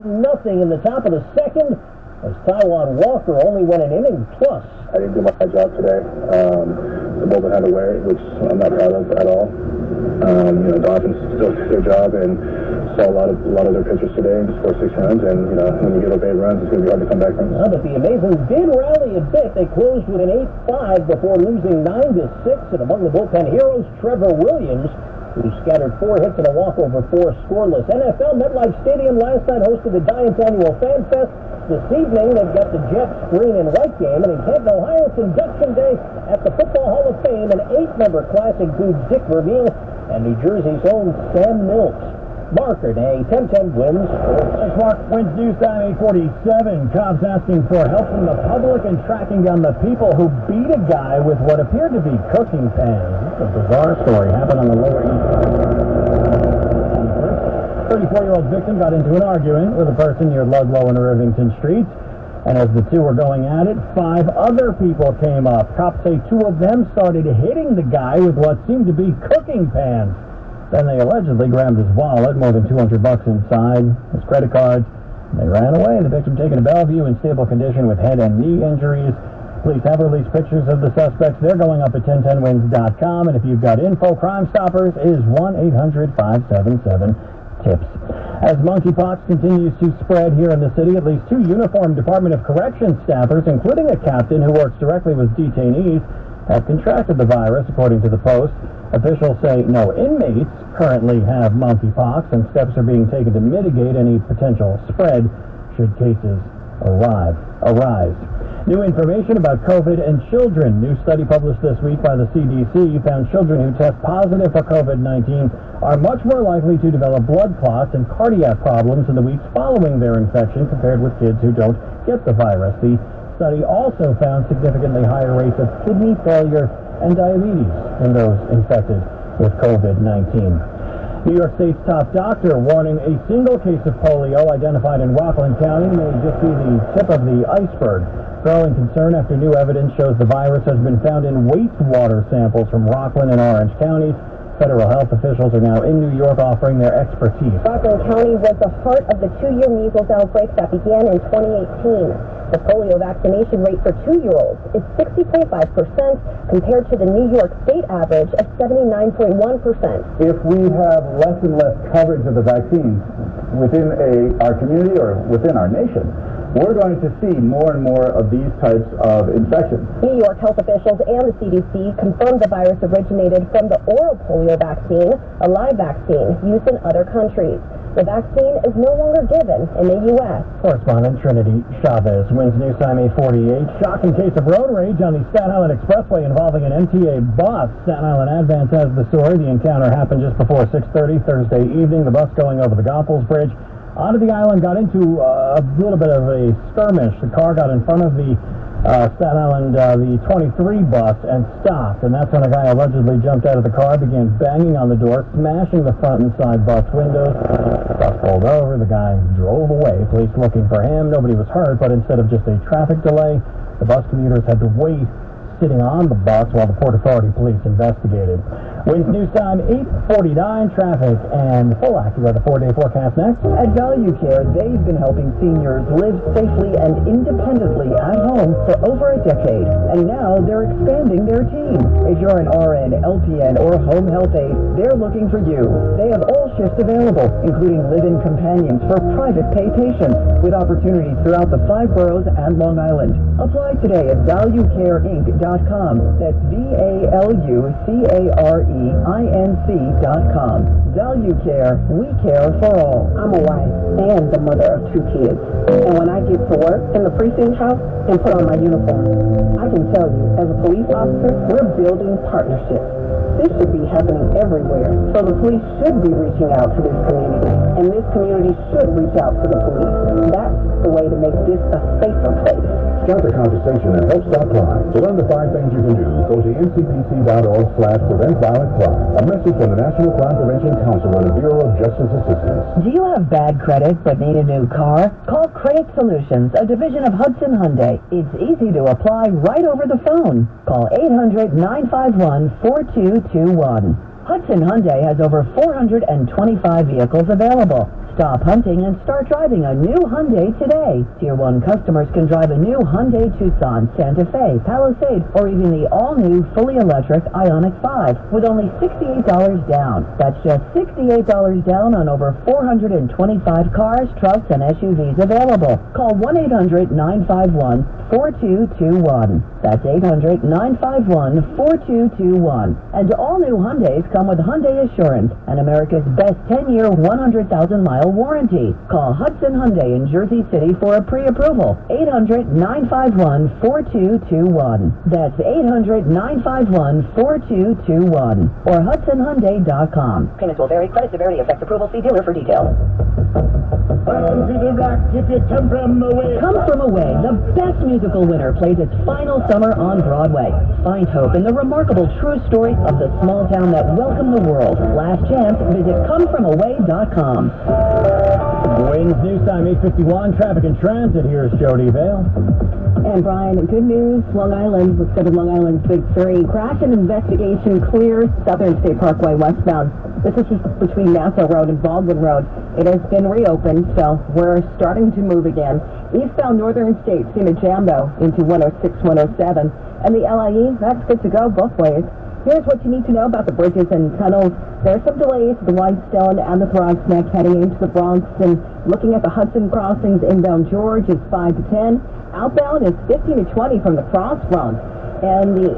Nothing in the top of the second as Taiwan Walker only went an inning plus. I didn't do my job today. The bullpen had to wear it, which I'm not proud of at all. Dolphins still did their job and saw a lot of their pitchers today and just scored 6 runs. And when you give up 8 runs, it's going to be hard to come back from. But the Amazons did rally a bit. They closed with an 8-5 before losing 9-6. And among the bullpen heroes, Trevor Williams, who scattered 4 hits and a walk over 4 scoreless. NFL MetLife Stadium last night hosted the Giants annual Fan Fest. This evening, they've got the Jets green and white game, and in Canton, Ohio, it's induction day at the Football Hall of Fame. An 8-member class includes Dick Vermeil and New Jersey's own Sam Mills. Marker day, 10-10 wins. Thanks, Mark. Wins news time 8:47. Cops asking for help from the public and tracking down the people who beat a guy with what appeared to be cooking pans. It's a bizarre story. Happened on the Lower East Side. 34-year-old victim got into an argument with a person near Ludlow and Irvington Streets. And as the two were going at it, 5 other people came up. Cops say 2 of them started hitting the guy with what seemed to be cooking pans. Then they allegedly grabbed his wallet, more than $200 inside, his credit cards. They ran away. The victim taken to Bellevue in stable condition with head and knee injuries. Police have released pictures of the suspects. They're going up at 1010wins.com. And if you've got info, Crime Stoppers is 1-800-577-TIPS. As monkeypox continues to spread here in the city, at least 2 uniformed Department of Corrections staffers, including a captain who works directly with detainees, have contracted the virus, according to the Post. Officials say no inmates currently have monkeypox, and steps are being taken to mitigate any potential spread should cases arise. New information about COVID and children. New study published this week by the CDC found children who test positive for COVID-19 are much more likely to develop blood clots and cardiac problems in the weeks following their infection compared with kids who don't get the virus. The study also found significantly higher rates of kidney failure and diabetes in those infected with COVID-19. New York State's top doctor warning a single case of polio identified in Rockland County may just be the tip of the iceberg. Growing concern after new evidence shows the virus has been found in wastewater samples from Rockland and Orange counties. Federal health officials are now in New York offering their expertise. Rockland County was the heart of the 2-year measles outbreak that began in 2018. The polio vaccination rate for 2-year-olds is 60.5% compared to the New York State average of 79.1%. If we have less and less coverage of the vaccines within our community or within our nation, we're going to see more and more of these types of infections. New York health officials and the CDC confirmed the virus originated from the oral polio vaccine, a live vaccine used in other countries. The vaccine is no longer given in the U.S. Correspondent Trinity Chavez. Wins news time 8:48. Shocking case of road rage on the Staten Island Expressway involving an MTA bus. Staten Island Advance has the story. The encounter happened just before 6:30 Thursday evening. The bus going over the Goethals Bridge onto the island got into a little bit of a skirmish. The car got in front of the Staten Island, the 23 bus, and stopped. And that's when a guy allegedly jumped out of the car, began banging on the door, smashing the front and side bus windows. The bus pulled over. The guy drove away. Police looking for him. Nobody was hurt, but instead of just a traffic delay, the bus commuters had to wait sitting on the bus while the Port Authority police investigated. Wins news time 8:49. Traffic and full AccuWeather 4-day forecast next. At Value Care, they've been helping seniors live safely and independently at home for over a decade, and now they're expanding their team. If you're an RN, LPN, or home health aide, they're looking for you. They have all shifts available, including live-in companions for private pay patients, with opportunities throughout the 5 boroughs and Long Island. Apply today at valuecareinc.com. That's VALUCAREINC.com. Value Care, we care for all. I'm a wife and the mother of 2 kids. And when I get to work in the precinct house and put on my uniform, I can tell you, as a police officer, we're building partnerships. This should be happening everywhere. So the police should be reaching out to this community. And this community should reach out to the police. That's the way to make this a safer place. Start the conversation and help stop crime. To learn the 5 things you can do, go to ncpc.org/prevent violent crime. A message from the National Crime Prevention Council and the Bureau of Justice Assistance. Do you have bad credit but need a new car? Call Credit Solutions, a division of Hudson Hyundai. It's easy to apply right over the phone. Call 800-951-4221. Hudson Hyundai has over 425 vehicles available. Stop hunting and start driving a new Hyundai today. Tier 1 customers can drive a new Hyundai Tucson, Santa Fe, Palisade, or even the all-new fully electric Ioniq 5 with only $68 down. That's just $68 down on over 425 cars, trucks, and SUVs available. Call 1-800-951-4221. That's 800-951-4221. And all new Hyundais come with Hyundai Assurance and America's best 10-year, 100,000-mile warranty. Call Hudson Hyundai in Jersey City for a pre-approval. 800-951-4221. That's 800-951-4221. Or HudsonHyundai.com. Payments will vary. Credit severity affects approval. See dealer for details. Come to the rock if you come from away. Come From Away, the best musical winner, plays its final summer on Broadway. Find hope in the remarkable true story of the small town that welcomed the world. Last chance, visit comefromaway.com. Wayne's News Time, 8:51, traffic and transit. Here's Jody Vale. And Brian, good news, Long Island, let's go to Long Island's Big Three. Crash and investigation clears Southern State Parkway westbound. This is between Nassau Road and Baldwin Road. It has been reopened, so we're starting to move again. Eastbound Northern State, Sima Jambo into 106, 107. And the LIE, that's good to go both ways. Here's what you need to know about the bridges and tunnels. There's some delays at the Whitestone and the Throgs Neck heading into the Bronx. And looking at the Hudson crossings, inbound George is 5 to 10. Outbound is 15 to 20 from the Crossroads. And the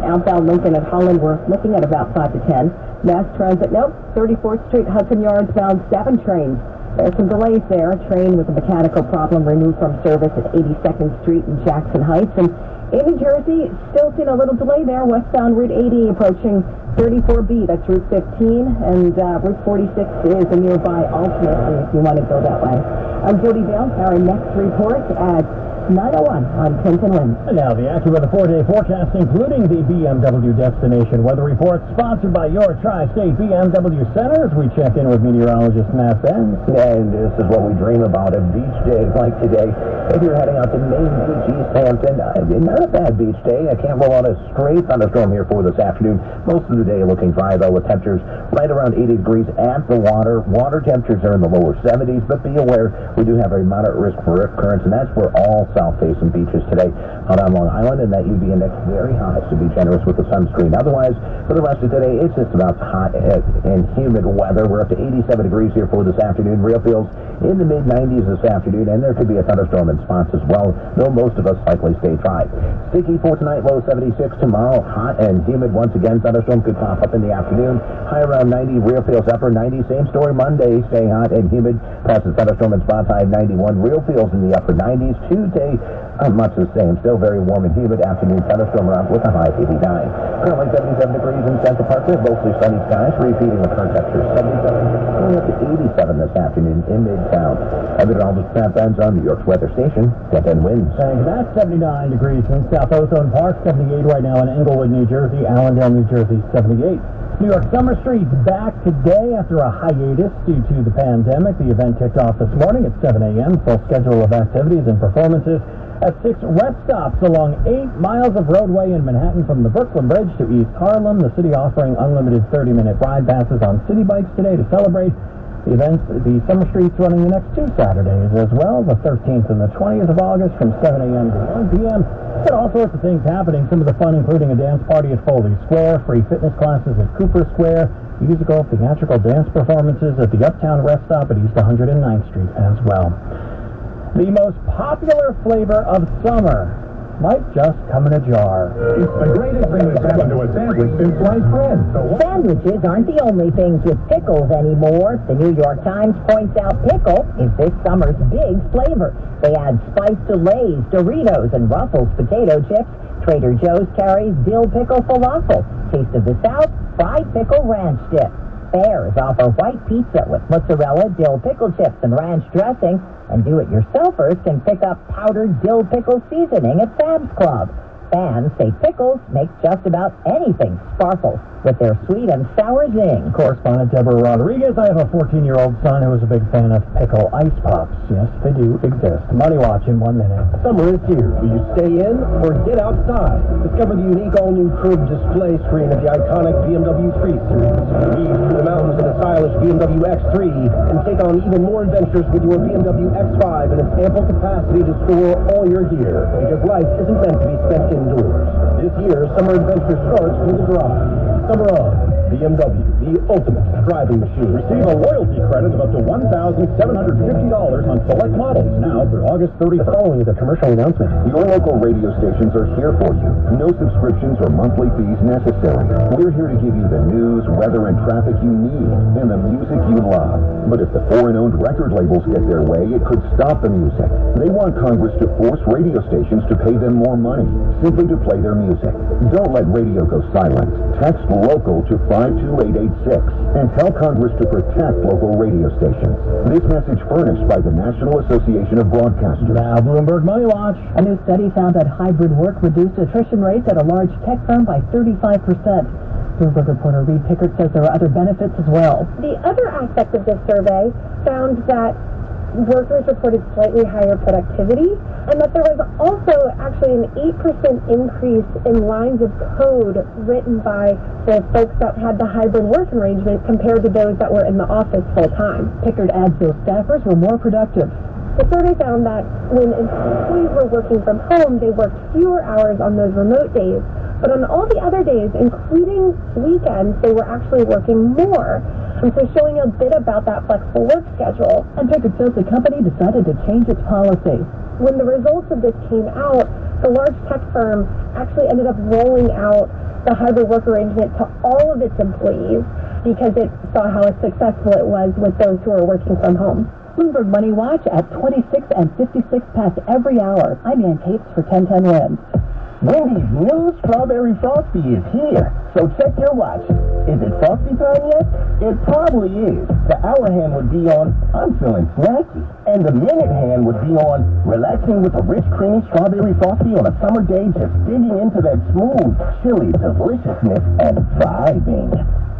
outbound Lincoln at Holland, we're looking at about 5 to 10. Mass transit, 34th Street, Hudson Yards bound 7 trains. There's some delays there. A train with a mechanical problem removed from service at 82nd Street in Jackson Heights. And in New Jersey, still seeing a little delay there. Westbound Route 80 approaching 34B, that's Route 15. And Route 46 is a nearby alternate if you want to go that way. I'm Jody Vale. Our next report at 9:01 on Clinton Wind. And now the AccuWeather 4-day forecast, including the BMW Destination Weather Report, sponsored by your Tri-State BMW Center, as we check in with meteorologist Matt Benz. And this is what we dream about, a beach day like today. If you're heading out to Main Beach, East Hampton, not a bad beach day. I can't roll out a straight thunderstorm here for this afternoon. Most of the day looking dry, though, with temperatures right around 80 degrees at the water. Water temperatures are in the lower 70s, but be aware we do have a moderate risk for rip currents, and that's for all south-facing beaches today out on Long Island, and that UV index very high, so be generous with the sunscreen. Otherwise, for the rest of today, it's just about hot and humid weather. We're up to 87 degrees here for this afternoon. Real feels in the mid-90s this afternoon, and there could be a thunderstorm in spots as well, though most of us likely stay dry. Sticky for tonight, low 76. Tomorrow, hot and humid once again. Thunderstorm could pop up in the afternoon. High around 90. Real feels upper 90. Same story Monday. Stay hot and humid. Past the thunderstorm in spots, high 91. Real feels in the upper 90s. Tuesday, much the same. Still very warm and humid. Afternoon thunderstorm around with a high 89. Currently 77 degrees in Central Park. Mostly sunny skies. Repeating the current temperature 77. Going up to 87 this afternoon in Midtown. Meteorologist Matt Benz on New York's weather station. Clinton Winds. Thanks. That's 79 degrees in South Ozone Park, 78 right now in Englewood, New Jersey. Allendale, New Jersey, 78. New York Summer Street's back today after a hiatus due to the pandemic. The event kicked off this morning at 7 a.m. Full schedule of activities and performances at 6 rest stops along 8 miles of roadway in Manhattan from the Brooklyn Bridge to East Harlem. The city offering unlimited 30-minute ride passes on city bikes today to celebrate. The Summer Street's running the next 2 Saturdays as well, the 13th and the 20th of August from 7 a.m. to 1 p.m. Got all sorts of things happening. Some of the fun including a dance party at Foley Square, free fitness classes at Cooper Square, musical, theatrical dance performances at the Uptown Rest Stop at East 109th Street as well. The most popular flavor of summer might just come in a jar. It's the greatest thing that's happened to a sandwich since sliced bread. Sandwiches aren't the only things with pickles anymore. The New York Times points out pickle is this summer's big flavor. They add spice to Lay's, Doritos, and Ruffles potato chips. Trader Joe's carries dill pickle falafel. Taste of the South, fried pickle ranch dip. Bears offer white pizza with mozzarella, dill pickle chips, and ranch dressing. And do-it-yourselfers can pick up powdered dill pickle seasoning at Sam's Club. Fans say pickles make just about anything sparkle with their sweet and sour zing. Correspondent Deborah Rodriguez. I have a 14-year-old son who is a big fan of pickle ice pops. Yes, they do exist. Money Watch in 1 minute. Summer is here. Will you stay in or get outside? Discover the unique all-new curved display screen of the iconic BMW 3 Series. Weave through the mountains in a stylish BMW X3 and take on even more adventures with your BMW X5 and its ample capacity to store all your gear. Because life isn't meant to be spent indoors. This year, summer adventure starts with a drive. Summer on. BMW, the ultimate driving machine. Receive a loyalty credit of up to $1,750 on select models now through August 30th. Following the commercial announcement. Your local radio stations are here for you. No subscriptions or monthly fees necessary. We're here to give you the news, weather, and traffic you need, and the music you love. But if the foreign-owned record labels get their way, it could stop the music. They want Congress to force radio stations to pay them more money, simply to play their music. Don't let radio go silent. Text local to 52886 and tell Congress to protect local radio stations. This message furnished by the National Association of Broadcasters. Now, Bloomberg Money Watch. A new study found that hybrid work reduced attrition rates at a large tech firm by 35%. Bloomberg reporter Reed Pickard says there are other benefits as well. The other aspect of this survey found that workers reported slightly higher productivity, and that there was also actually an 8% increase in lines of code written by the folks that had the hybrid work arrangement compared to those that were in the office full-time. Pickard adds those staffers were more productive. The survey found that when employees were working from home, they worked fewer hours on those remote days, but on all the other days, including weekends, they were actually working more. And so showing a bit about that flexible work schedule. And Pickard says the company decided to change its policy. When the results of this came out, the large tech firm actually ended up rolling out the hybrid work arrangement to all of its employees because it saw how successful it was with those who are working from home. Bloomberg Money Watch at 26 and 56 past every hour. I'm Ann Capes for 1010 Wins. Wendy's new Strawberry Frosty is here, so check your watch. Is it Frosty time yet? It probably is. The hour hand would be on, I'm feeling snacky. And the minute hand would be on, relaxing with a rich, creamy Strawberry Frosty on a summer day, just digging into that smooth, chilly deliciousness and vibing.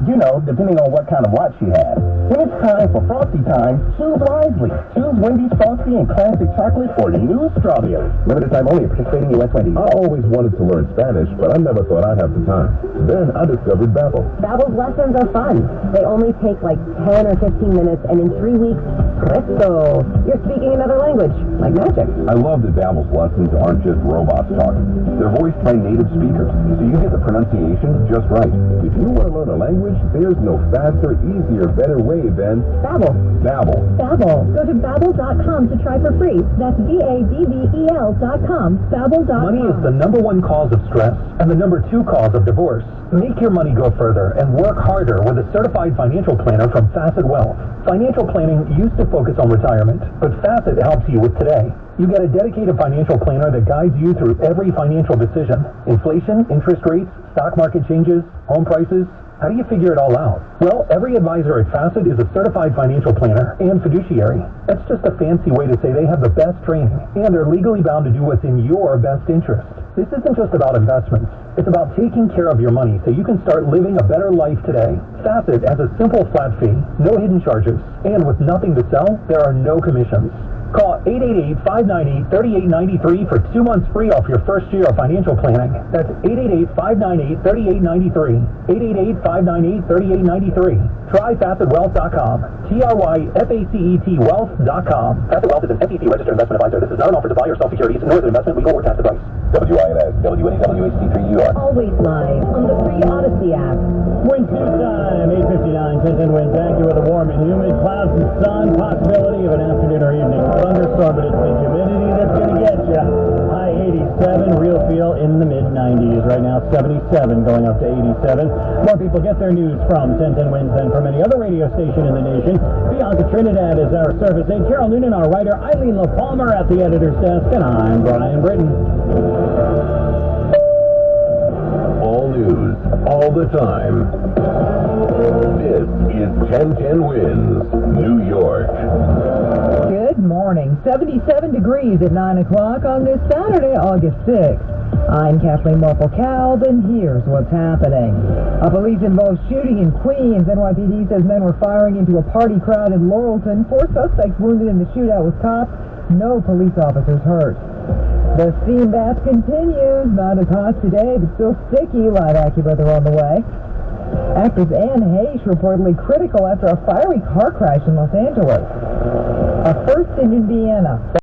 You know, depending on what kind of watch you have. When it's time for Frosty time, choose wisely. Choose Wendy's Frosty and Classic Chocolate or new Strawberry. Limited time only at participating U.S. Wendy's. I always wanted to learn Spanish, but I never thought I'd have the time. Then I discovered Babbel. Babbel's lessons are fun. They only take like 10 or 15 minutes, and in 3 weeks, presto, you're speaking another language, like magic. I love that Babbel's lessons aren't just robots talking. They're voiced by native speakers, so you get the pronunciation just right. If you want to learn a language, there's no faster, easier, better way than Babbel. Babbel. Babbel. Go to Babbel.com to try for free. That's BABBEL.com. Babbel.com. Money is the #1 cause of stress and the #2 cause of divorce. Make your money go further and work harder with a certified financial planner from Facet Wealth. Financial planning used to focus on retirement, but Facet helps you with today. You get a dedicated financial planner that guides you through every financial decision. Inflation, interest rates, stock market changes, home prices. How do you figure it all out? Well, every advisor at Facet is a certified financial planner and fiduciary. That's just a fancy way to say they have the best training, and they're legally bound to do what's in your best interest. This isn't just about investments. It's about taking care of your money so you can start living a better life today. Facet has a simple flat fee, no hidden charges, and with nothing to sell, there are no commissions. Call 888-598-3893 for 2 months free off your first year of financial planning. That's 888-598-3893. 888-598-3893. Try FacetWealth.com. TRYFACET Wealth.com. Facet Wealth is an SEC registered investment advisor. This is not an offer to buy or sell securities, nor is an investment, legal, or tax advice. WINS, WNEWHC3 New York. Always live on the free Odyssey app. Wind speed time, 8:59. 1010 winds active with a warm and humid. Clouds and sun. Possibility of an afternoon or evening thunderstorm, but it's the humidity that's going to get you. High 87, real feel in the mid-90s. Right now 77, going up to 87. More people get their news from 1010 winds than from any other radio station in the nation. Bianca Trinidad is our service aide. Carol Noonan, our writer. Eileen LaPalmer at the editor's desk. And I'm Brian Britton. All news, all the time. This is 1010 Winds, New York. Good morning. 77 degrees at 9 o'clock on this Saturday, August 6th. I'm Kathleen Morphle-Kalb, and here's what's happening. A police-involved shooting in Queens. NYPD says men were firing into a party crowd in Laurelton. 4 suspects wounded in the shootout with cops. No police officers hurt. The steam bath continues. Not as hot today, but still sticky. Live AccuWeather on the way. Actress Anne Heche reportedly critical after a fiery car crash in Los Angeles. A first in Indiana.